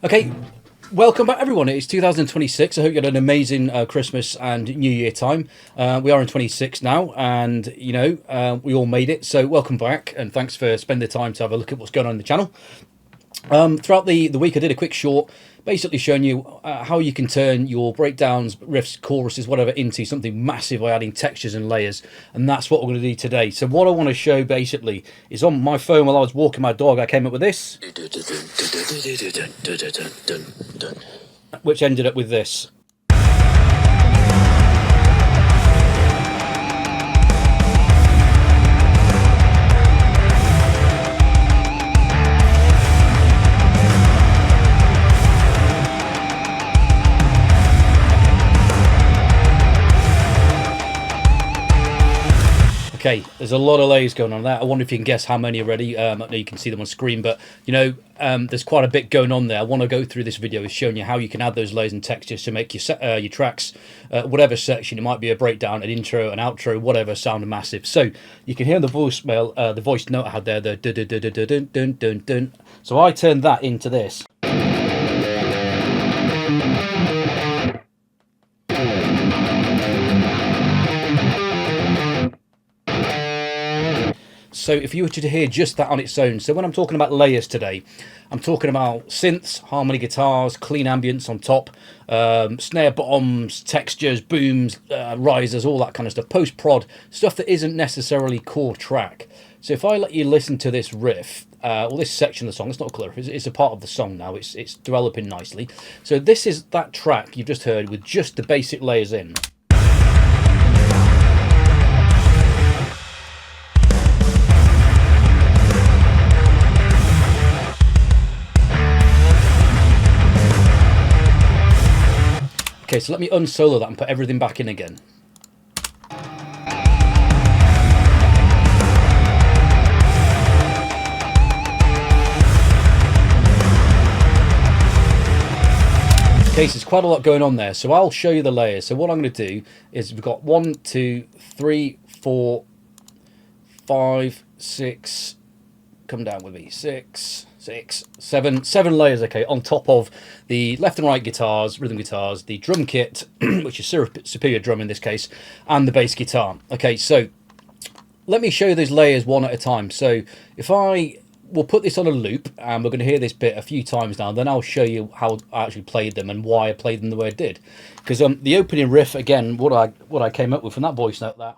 Okay, welcome back everyone. It's 2026. I hope you had an amazing Christmas and New Year time. We are in 26 now, and we all made it. So welcome back, and thanks for spending the time to have a look at what's going on in the channel. Throughout the week, I did a quick short, basically showing you how you can turn your breakdowns, riffs, choruses, whatever, into something massive by adding textures and layers. And that's what we're going to do today. So what I want to show basically is on my phone while I was walking my dog, I came up with this, which ended up with this. Okay, there's a lot of layers going on there. I wonder if you can guess how many already. I know you can see them on screen, but there's quite a bit going on there. I want to go through this video is showing you how you can add those layers and textures to make your tracks, whatever section, it might be a breakdown, an intro, an outro, whatever, sound massive. So you can hear the voicemail, the voice note I had there, the dun dun dun dun dun dun dun. So I turned that into this. So if you were to hear just that on its own, so when I'm talking about layers today, I'm talking about synths, harmony guitars, clean ambience on top, snare bombs, textures, booms, risers, all that kind of stuff, post-prod, stuff that isn't necessarily core track. So if I let you listen to this riff, or this section of the song, it's not a clear riff, it's a part of the song now, it's developing nicely. So this is that track you've just heard with just the basic layers in. Okay, so let me unsolo that and put everything back in again. Okay, so there's quite a lot going on there, so I'll show you the layers. So what I'm going to do is we've got 1, 2, 3, 4, 5, 6, come down with me, 6, 7 layers, okay, on top of the left and right guitars, rhythm guitars, the drum kit, which is superior drum in this case, and the bass guitar. Okay, so let me show you those layers one at a time. So if we'll put this on a loop, and we're going to hear this bit a few times now, then I'll show you how I actually played them and why I played them the way I did. Because the opening riff, again, what I came up with from that voice note, that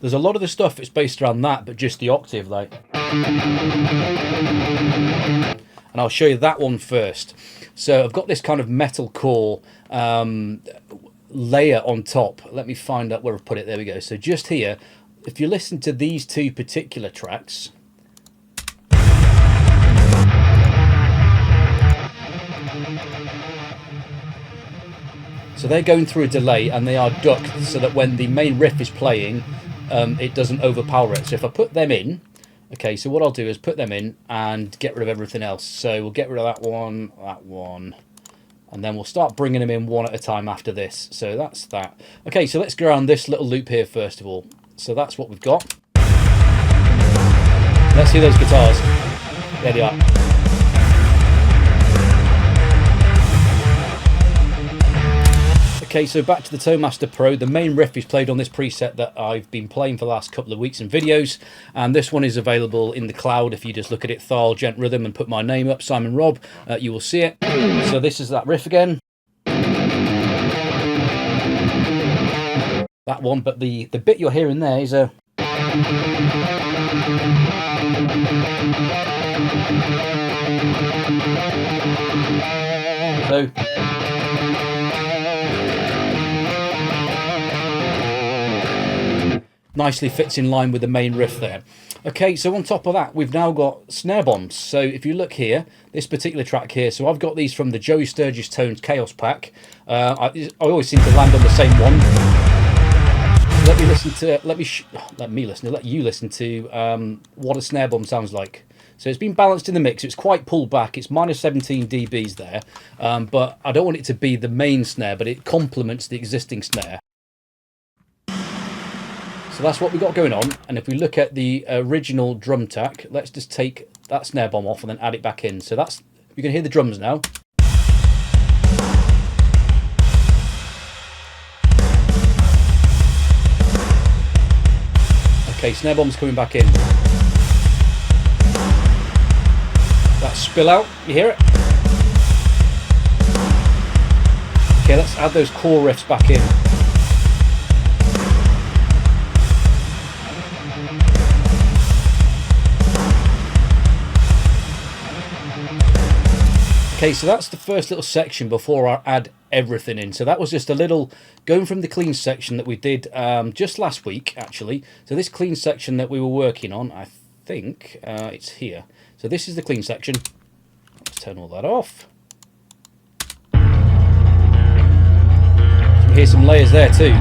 there's a lot of the stuff that's based around that, but just the octave, like. And I'll show you that one first. So I've got this kind of metalcore layer on top. Let me find out where I've put it. There we go. So just here, if you listen to these two particular tracks, so they're going through a delay and they are ducked so that when the main riff is playing, it doesn't overpower it. So if I put them in, okay, so what I'll do is put them in and get rid of everything else. So we'll get rid of that one, and then we'll start bringing them in one at a time after this. So that's that. Okay, so let's go around this little loop here first of all. So that's what we've got. Let's hear those guitars. There they are. Okay, so back to the Tone Master Pro. The main riff is played on this preset that I've been playing for the last couple of weeks in videos, and this one is available in the cloud. If you just look at it, Thal, Gent Rhythm, and put my name up, Simon Robb, you will see it. So this is that riff again. That one, but the bit you're hearing there is a... So... nicely fits in line with the main riff there. Okay, so on top of that, we've now got snare bombs. So if you look here, this particular track here, so I've got these from the Joey Sturgis Tones Chaos Pack. I always seem to land on the same one. Let you listen to what a snare bomb sounds like. So it's been balanced in the mix. It's quite pulled back. It's minus 17 dBs there, but I don't want it to be the main snare, but it complements the existing snare. So that's what we've got going on. And if we look at the original drum tack, let's just take that snare bomb off and then add it back in. So that's, you can hear the drums now. Okay, snare bomb's coming back in. That spill out, you hear it? Okay, let's add those core riffs back in. Okay, so that's the first little section before I add everything in. So that was just a little going from the clean section that we did just last week, actually. So this clean section that we were working on, I think it's here. So this is the clean section. Let's turn all that off. So we hear some layers there too.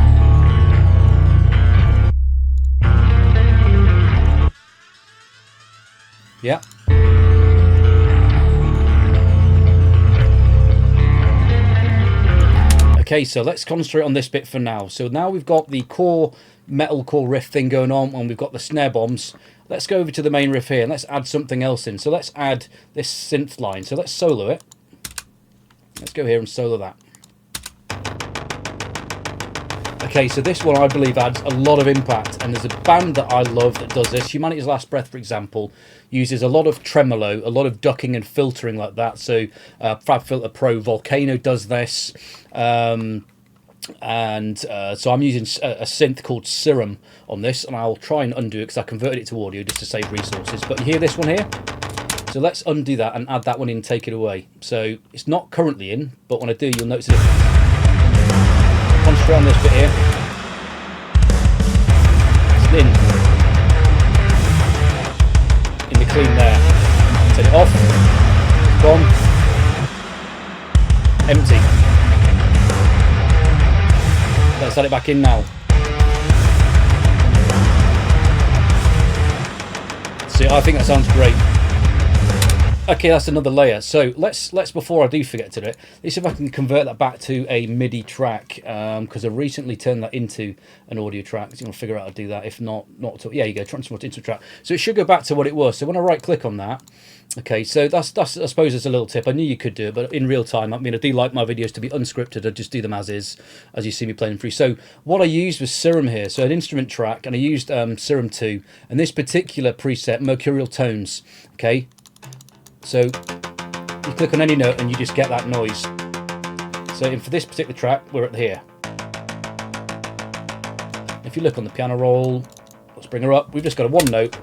Yeah. Okay, so let's concentrate on this bit for now. So now we've got the core metal core riff thing going on, and we've got the snare bombs. Let's go over to the main riff here and let's add something else in. So let's add this synth line. So let's solo it. Let's go here and solo that. Okay, so this one I believe adds a lot of impact, and there's a band that I love that does this. Humanity's Last Breath, for example, uses a lot of tremolo, a lot of ducking and filtering like that. So Fab Filter Pro Volcano does this. So I'm using a synth called Serum on this, and I'll try and undo it because I converted it to audio just to save resources. But you hear this one here? So let's undo that and add that one in and take it away. So it's not currently in, but when I do, you'll notice it. Concentrate on this bit here. It's in the clean there. Turn it off. Gone. Empty. Let's add it back in now. See, I think that sounds great. Okay, that's another layer. So let's before I do forget to do it, let's see if I can convert that back to a MIDI track, because I recently turned that into an audio track. So I'm gonna figure out how to do that. If not at all. Yeah, you go, transform it into a track. So it should go back to what it was. So when I right click on that, okay, so that's I suppose it's a little tip. I knew you could do it, but in real time, I mean, I do like my videos to be unscripted. I just do them as is, as you see me playing through. So what I used was Serum here, so an instrument track, and I used Serum 2, and this particular preset, Mercurial Tones. Okay. So you click on any note and you just get that noise. So for this particular track, we're at here. If you look on the piano roll, let's bring her up. We've just got a one note.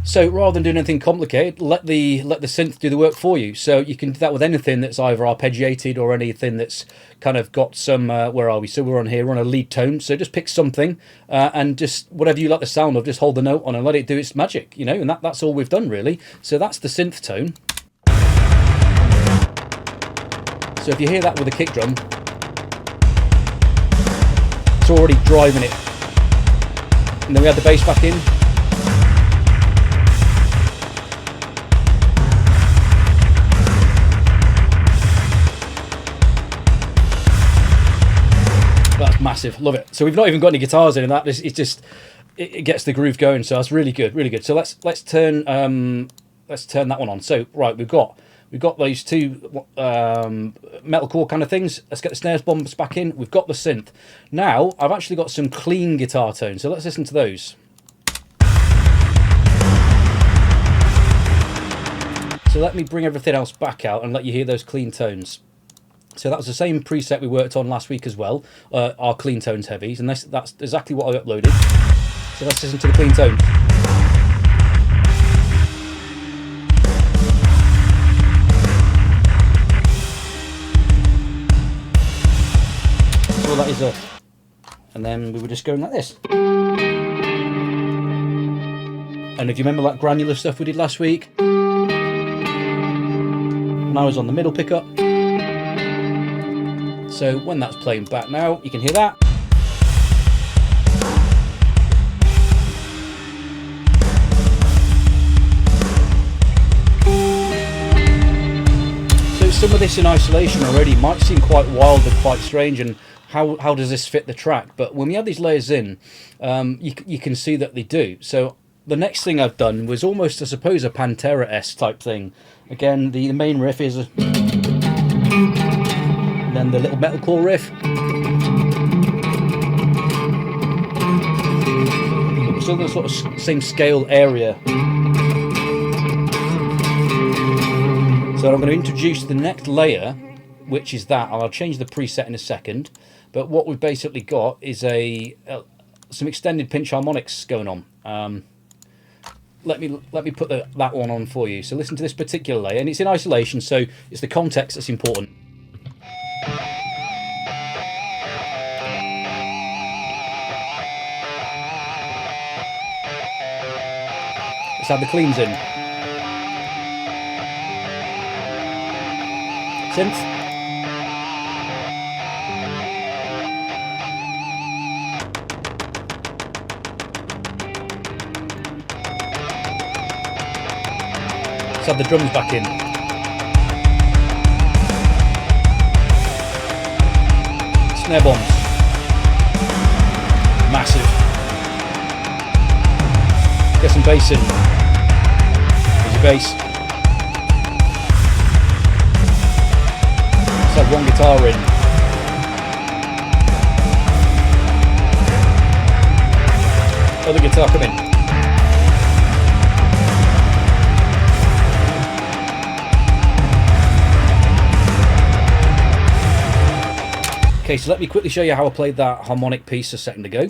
So rather than doing anything complicated, let the synth do the work for you. So you can do that with anything that's either arpeggiated or anything that's kind of got some, where are we? So we're on here, we're on a lead tone. So just pick something and just whatever you like the sound of, just hold the note on and let it do its magic, you know, and that's all we've done really. So that's the synth tone. So if you hear that with a kick drum, it's already driving it. And then we add the bass back in. That's massive, love it. So we've not even got any guitars in that. It's just it gets the groove going. So that's really good, really good. So let's turn that one on. So right, we've got those two metalcore kind of things. Let's get the snares bombs back in. We've got the synth. Now I've actually got some clean guitar tones. So let's listen to those. So let me bring everything else back out and let you hear those clean tones. So that was the same preset we worked on last week as well, our clean tones heavies, and that's exactly what I uploaded. So let's listen to the clean tone. So all that is up. And then we were just going like this. And if you remember that granular stuff we did last week, and I was on the middle pickup. So when that's playing back now, you can hear that. So some of this this in isolation already might seem quite wild and quite strange, and how does this fit the track? But when we have these layers in, you can see that they do. So the next thing I've done was almost, I suppose, a Pantera-esque type thing. Again, the main riff is and then the little metalcore riff. Still the sort of same scale area. So I'm going to introduce the next layer, which is that. I'll change the preset in a second. But what we've basically got is some extended pinch harmonics going on. Let me put that one on for you. So listen to this particular layer, and it's in isolation, so it's the context that's important. Let's add the cleans in. Synth. Let's add the drums back in. Snare Bombs. Massive. Get some bass in. There's your bass. Let's have one guitar in. Other guitar come in. Okay, so let me quickly show you how I played that harmonic piece a second ago.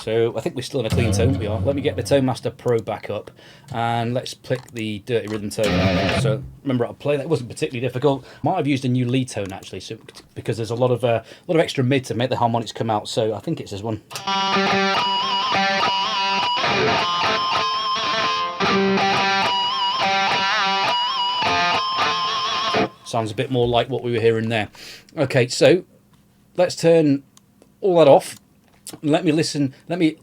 So I think we're still in a clean tone. We are. Let me get the Tone Master Pro back up, and let's pick the dirty rhythm tone. So remember, I played that. It wasn't particularly difficult. Might have used a new lead tone actually, so because there's a lot of extra mid to make the harmonics come out. So I think it's this one. Sounds a bit more like what we were hearing there. Okay, so let's turn all that off. Let me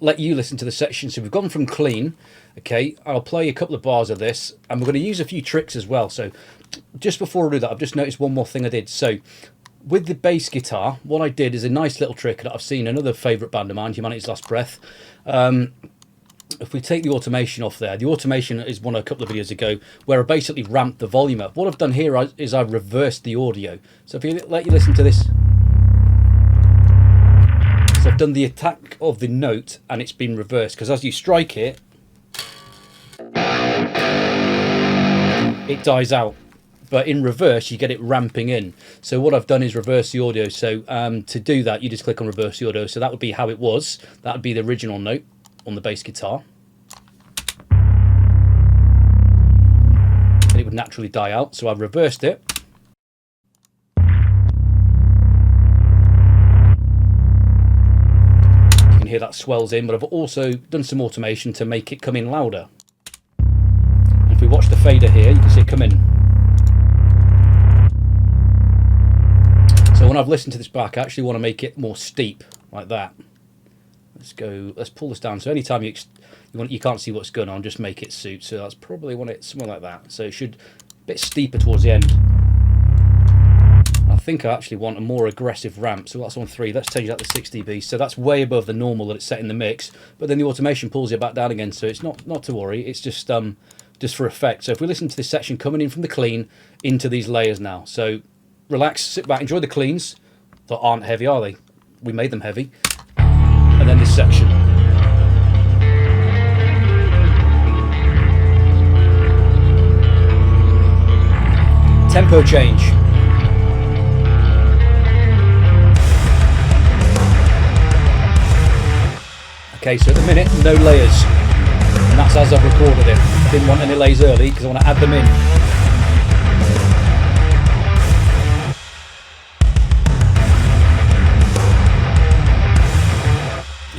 let you listen to the section. So we've gone from clean. Okay, I'll play a couple of bars of this, and we're going to use a few tricks as well. So just before I do that, I've just noticed one more thing I did. So with the bass guitar, what I did is a nice little trick that I've seen another favourite band of mine, Humanity's Last Breath. If we take the automation off there, the automation is one a couple of videos ago where I basically ramped the volume up. What I've done here is I've reversed the audio. So if you let you listen to this. So I've done the attack of the note and it's been reversed, because as you strike it, it dies out. But in reverse, you get it ramping in. So what I've done is reverse the audio. So to do that, you just click on reverse the audio. So that would be how it was. That would be the original note on the bass guitar. And it would naturally die out. So I've reversed it. You can hear that swells in, but I've also done some automation to make it come in louder. And if we watch the fader here, you can see it come in. So when I've listened to this back, I actually want to make it more steep, like that. Let's pull this down. So anytime you can't see what's going on, just make it suit. So that's probably something like that. So it should be a bit steeper towards the end. I think I actually want a more aggressive ramp. So that's on 3. Let's change that to 6 dB. So that's way above the normal that it's set in the mix. But then the automation pulls it back down again. So it's not to worry. It's just for effect. So if we listen to this section coming in from the clean into these layers now. So relax, sit back, enjoy the cleans. That aren't heavy, are they? We made them heavy. And then this section. Tempo change. Okay, so at the minute, no layers. And that's as I've recorded it. I didn't want any layers early because I want to add them in.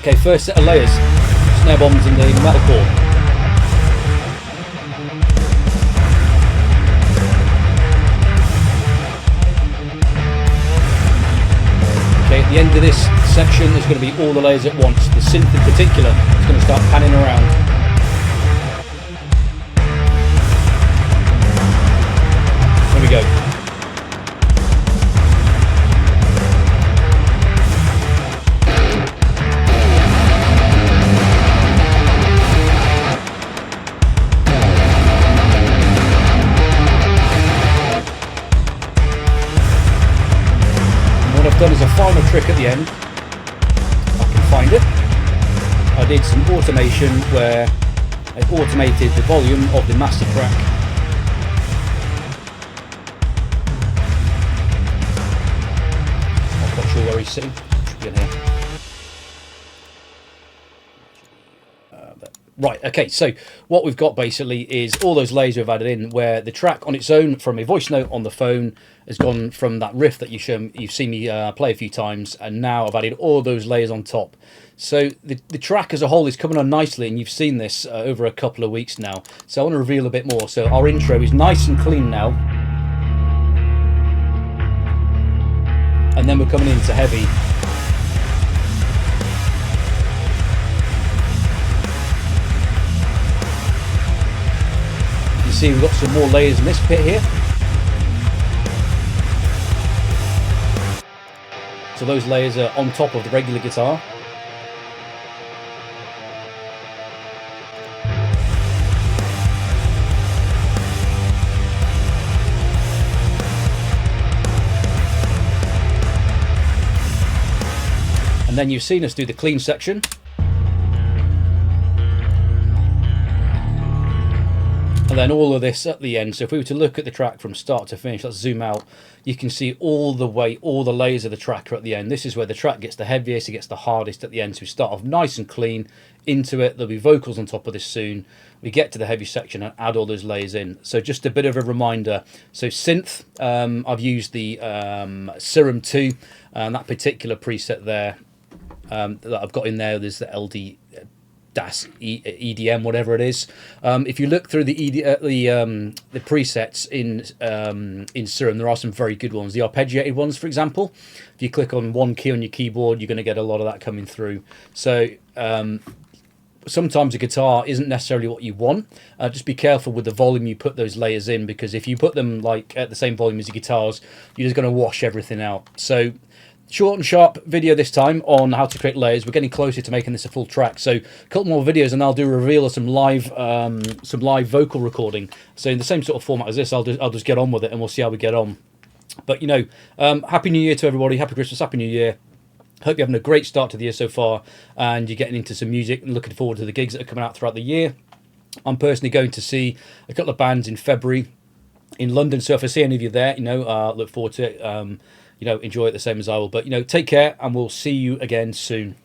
Okay, first set of layers, Snare Bombs and the metalcore. Okay, at the end of this section there's going to be all the layers at once. The synth in particular is going to start panning around. There we go. trick at the end. I can find it. I did some automation where I automated the volume of the master track. I'm not quite sure where he's sitting. Should be in here. Right, okay, so what we've got basically is all those layers we've added in where the track on its own from a voice note on the phone has gone from that riff that you've seen me play a few times, and now I've added all those layers on top. So the track as a whole is coming on nicely, and you've seen this over a couple of weeks now. So I want to reveal a bit more. So our intro is nice and clean now. And then we're coming into heavy. You see we've got some more layers in this bit here. So those layers are on top of the regular guitar. And then you've seen us do the clean section. And then all of this at the end. So if we were to look at the track from start to finish, let's zoom out, you can see all the way, all the layers of the track are at the end. This is where the track gets the heaviest, it gets the hardest at the end. So we start off nice and clean into it. There'll be vocals on top of this soon. We get to the heavy section and add all those layers in. So just a bit of a reminder. So synth, I've used the Serum 2, that particular preset there that I've got in there. There's the LD EDM, whatever it is. If you look through the presets in Serum, there are some very good ones. The arpeggiated ones, for example, if you click on one key on your keyboard, you're going to get a lot of that coming through. So sometimes a guitar isn't necessarily what you want. Just be careful with the volume you put those layers in, because if you put them like at the same volume as your guitars, you're just going to wash everything out. So short and sharp video this time on how to create layers. We're getting closer to making this a full track, so a couple more videos and I'll do a reveal of some live vocal recording. So in the same sort of format as this, I'll just get on with it and we'll see how we get on. But you know, happy New Year to everybody, happy Christmas, happy New Year. Hope you're having a great start to the year so far and you're getting into some music and looking forward to the gigs that are coming out throughout the year. I'm personally going to see a couple of bands in February in London, so if I see any of you there, you know, look forward to it. You know, enjoy it the same as I will. But, you know, take care and we'll see you again soon.